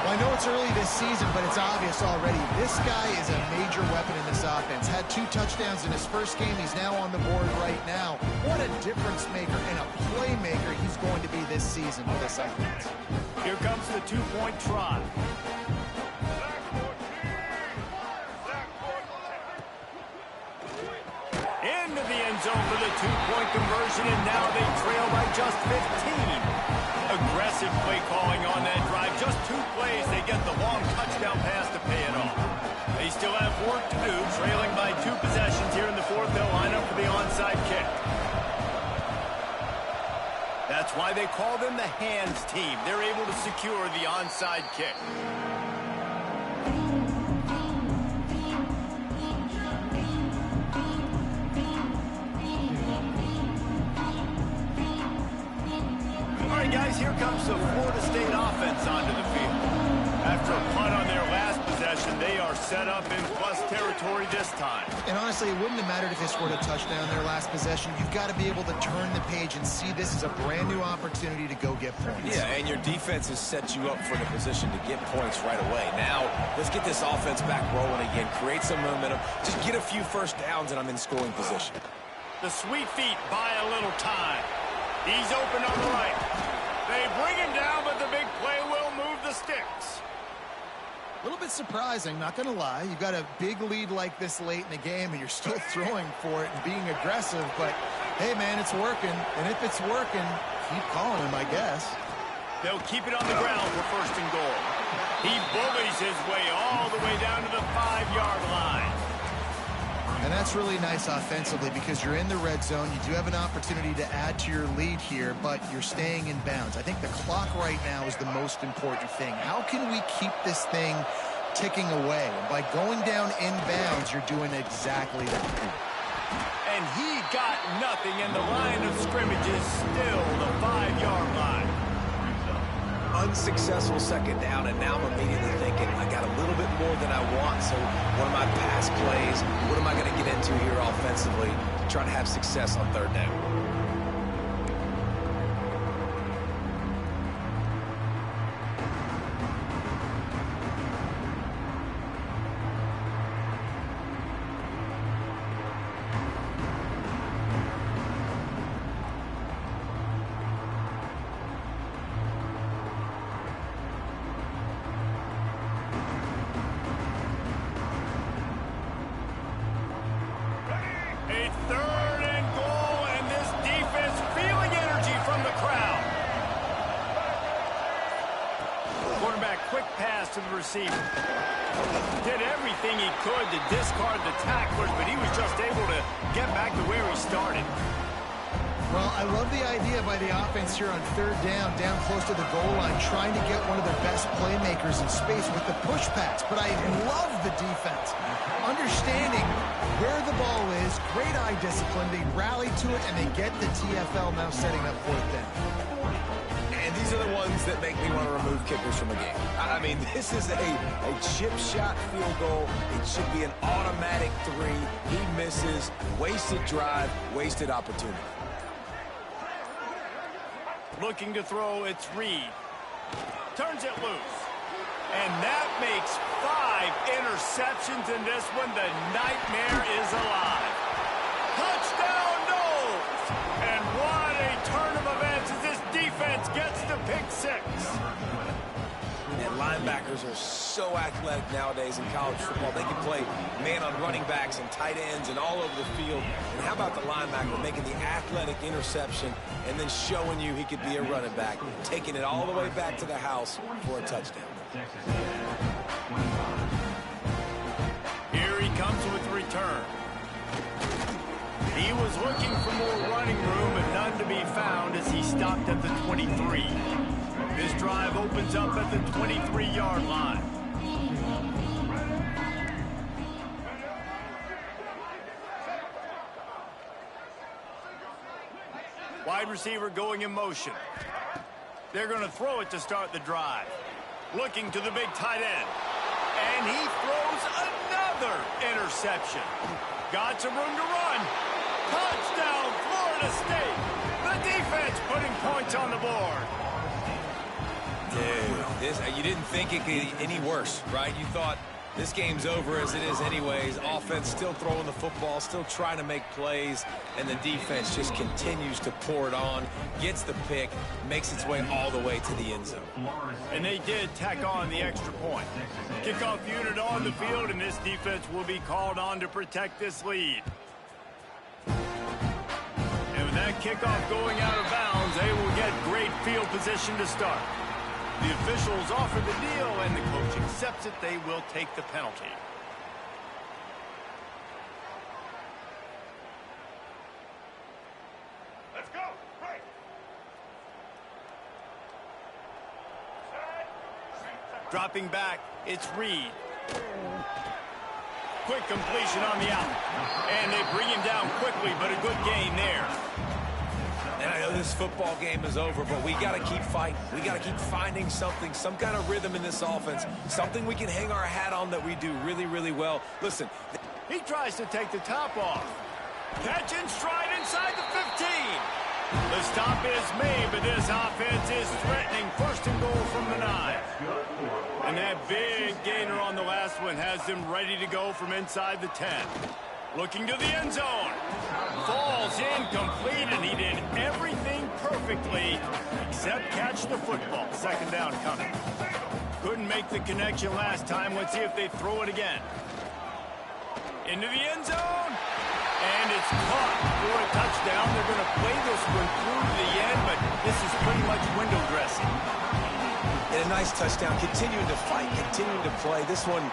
Well, I know it's early this season, but it's obvious already. This guy is a major weapon in this offense. Had 2 touchdowns in his first game. He's now on the board right now. What a difference maker and a playmaker he's going to be this season for this offense. Here comes the 2-point try. Into the end zone for the 2-point conversion, and now they trail by just 15. Aggressive play calling on that drive. Just 2 plays, they get the long touchdown pass to pay it off. They still have work to do, trailing by 2 possessions here in the 4th. They'll line up for the onside kick. That's why they call them the hands team. They're able to secure the onside kick. All right, guys, here comes the Florida State offense onto the field. After a punt on their last possession, they are set up in plus territory this time. And honestly, it wouldn't have mattered if they scored a touchdown their last possession. You've got to be able to turn the page and see this as a brand new opportunity to go get points. Yeah, and your defense has set you up for the position to get points right away. Now, let's get this offense back rolling again, create some momentum, just get a few first downs, and I'm in scoring position. The sweet feet buy a little time. He's open on the right. They bring him down, but the big play will move the sticks. A little bit surprising, not going to lie. You've got a big lead like this late in the game, and you're still throwing for it and being aggressive. But, hey, man, it's working. And if it's working, keep calling him, I guess. They'll keep it on the ground for first and goal. He bullies his way all the way down to the 5-yard line. And that's really nice offensively because you're in the red zone. You do have an opportunity to add to your lead here, but you're staying in bounds. I think the clock right now is the most important thing. How can we keep this thing ticking away? And by going down in bounds, you're doing exactly that. And he got nothing, and the line of scrimmage is still the 5-yard line. Unsuccessful second down, and now I'm immediately thinking, I got a little bit more than I want, so what are my pass plays? What am I going to get into here offensively to try to have success on third down? Quick pass to the receiver. Did everything he could to discard the tacklers, but he was just able to get back to where he started. Well, I love the idea by the offense here on third down close to the goal line, trying to get one of their best playmakers in space with the push pass. But I love the defense. Understanding where the ball is, great eye discipline. They rally to it, and they get the TFL now setting up fourth down. And these are the ones that make me want to remove kickers from a game. I mean, this is a chip shot field goal. It should be an automatic 3. He misses. Wasted drive, wasted opportunity. Looking to throw, it's Reed. Turns it loose. And that makes 5 interceptions in this one. The nightmare is alive. Touchdown, Knowles! And what a turn of events as this defense gets the pick 6. And linebackers are so athletic nowadays in college football. They can play man on running backs and tight ends and all over the field. And how about the linebacker making the athletic interception and then showing you he could be a running back, taking it all the way back to the house for a touchdown. Here he comes with the return. He was looking for more running room, but none to be found as he stopped at the 23. This drive opens up at the 23-yard line. Wide receiver going in motion. They're going to throw it to start the drive. Looking to the big tight end. And he throws another interception. Got some room to run. Touchdown, Florida State. The defense putting points on the board. Dude, you didn't think it could get any worse, right? You thought this game's over as it is anyways. Offense still throwing the football, still trying to make plays, and the defense just continues to pour it on, gets the pick, makes its way all the way to the end zone. And they did tack on the extra point. Kickoff unit on the field, and this defense will be called on to protect this lead. And with that kickoff going out of bounds, they will get great field position to start. The officials offer the deal, and the coach accepts it. They will take the penalty. Let's go. Right. Dropping back, it's Reed. Quick completion on the out. And they bring him down quickly, but a good gain there. And I know this football game is over, but we got to keep fighting. We got to keep finding something, some kind of rhythm in this offense, something we can hang our hat on that we do really, really well. Listen. He tries to take the top off. Catch and stride inside the 15. The stop is made, but this offense is threatening first and goal from the 9. And that big gainer on the last one has them ready to go from inside the 10. Looking to the end zone. Falls incomplete, and he did everything perfectly except catch the football. Second down coming. Couldn't make the connection last time. Let's see if they throw it again. Into the end zone. And it's caught for a touchdown. They're going to play this one through to the end, but this is pretty much window dressing. And a nice touchdown, continuing to fight, continuing to play. This one,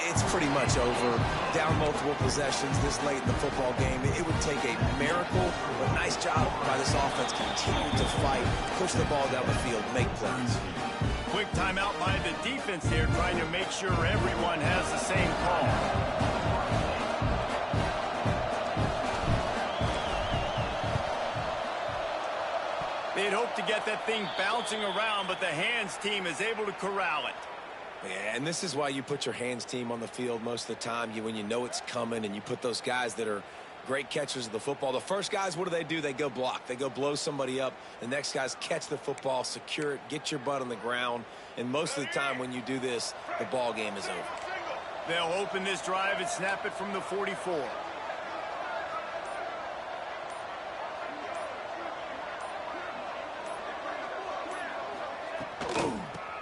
it's pretty much over. Down multiple possessions this late in the football game. It would take a miracle, but nice job by this offense. Continue to fight, push the ball down the field, make plays. Quick timeout by the defense here, trying to make sure everyone has the same call. They'd hoped to get that thing bouncing around, but the hands team is able to corral it. Yeah, and this is why you put your hands team on the field most of the time, when you know it's coming, and you put those guys that are great catchers of the football. The first guys, what do? They go block. They go blow somebody up. The next guys catch the football, secure it, get your butt on the ground. And most of the time when you do this, the ball game is over. They'll open this drive and snap it from the 44.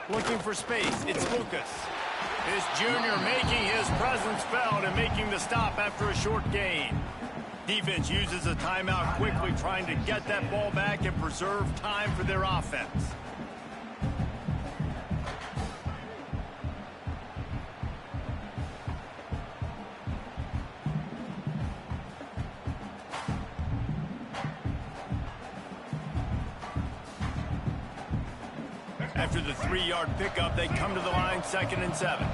Looking for space, it's Lucas. This junior making his presence felt and making the stop after a short gain. Defense uses a timeout quickly, trying to get that ball back and preserve time for their offense. After the 3-yard pickup, they come to the line, 2nd and 7.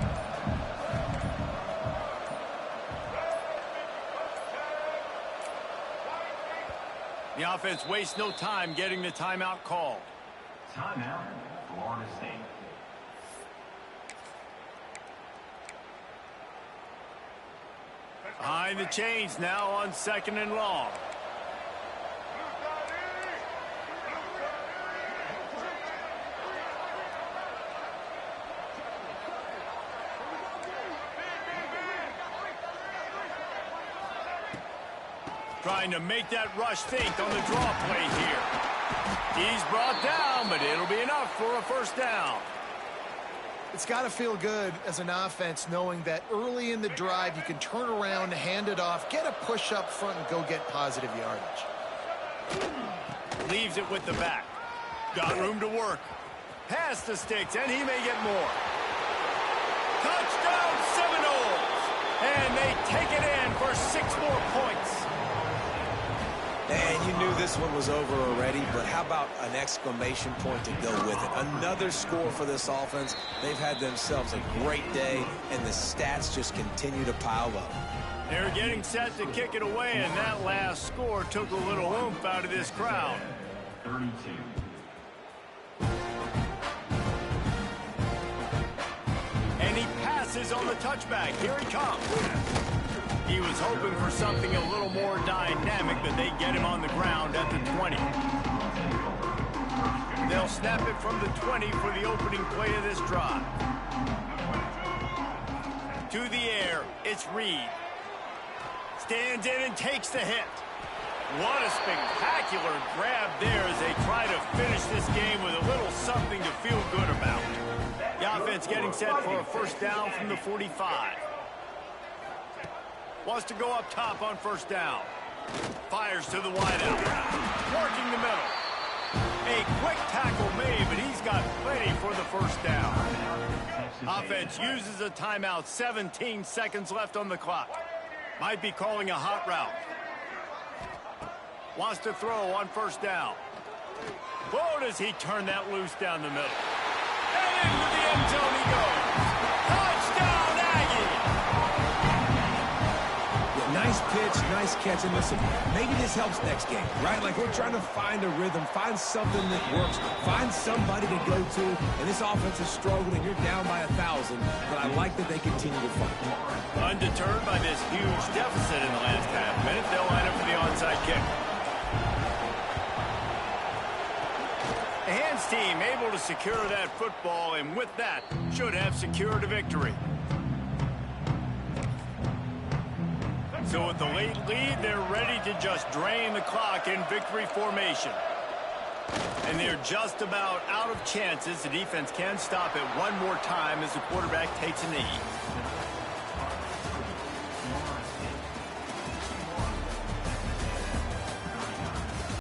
The offense wastes no time getting the timeout called. Timeout, Florida State. Behind the chains now on 2nd and long. Trying to make that rush think on the draw play here. He's brought down, but it'll be enough for a first down. It's got to feel good as an offense knowing that early in the drive you can turn around, hand it off, get a push up front, and go get positive yardage. Leaves it with the back. Got room to work. Past the sticks, and he may get more. Touchdown Seminoles! And they take it in for 6 more points. And you knew this one was over already, but how about an exclamation point to go with it? Another score for this offense. They've had themselves a great day, and the stats just continue to pile up. They're getting set to kick it away, and that last score took a little oomph out of this crowd. 32. And he passes on the touchback. Here he comes. He was hoping for something a little more dynamic, but they get him on the ground at the 20. They'll snap it from the 20 for the opening play of this drive. To the air, it's Reed. Stands in and takes the hit. What a spectacular grab there as they try to finish this game with a little something to feel good about. The offense getting set for a first down from the 45. Wants to go up top on first down. Fires to the wideout. Working the middle. A quick tackle made, but he's got plenty for the first down. Offense uses a timeout. 17 seconds left on the clock. Might be calling a hot route. Wants to throw on first down. Whoa, does he turn that loose down the middle. And into the end zone he goes. Touchdown, Aggie! Nice pitch, nice catch, and listen, maybe this helps next game, right? Like we're trying to find a rhythm, find something that works, find somebody to go to, and this offense is struggling. You're down by 1,000, but I like that they continue to fight. Undeterred by this huge deficit in the last half minute, they'll line up for the onside kick. The hands team able to secure that football, and with that, should have secured a victory. So with the late lead, they're ready to just drain the clock in victory formation. And they're just about out of chances. The defense can stop it one more time as the quarterback takes a knee.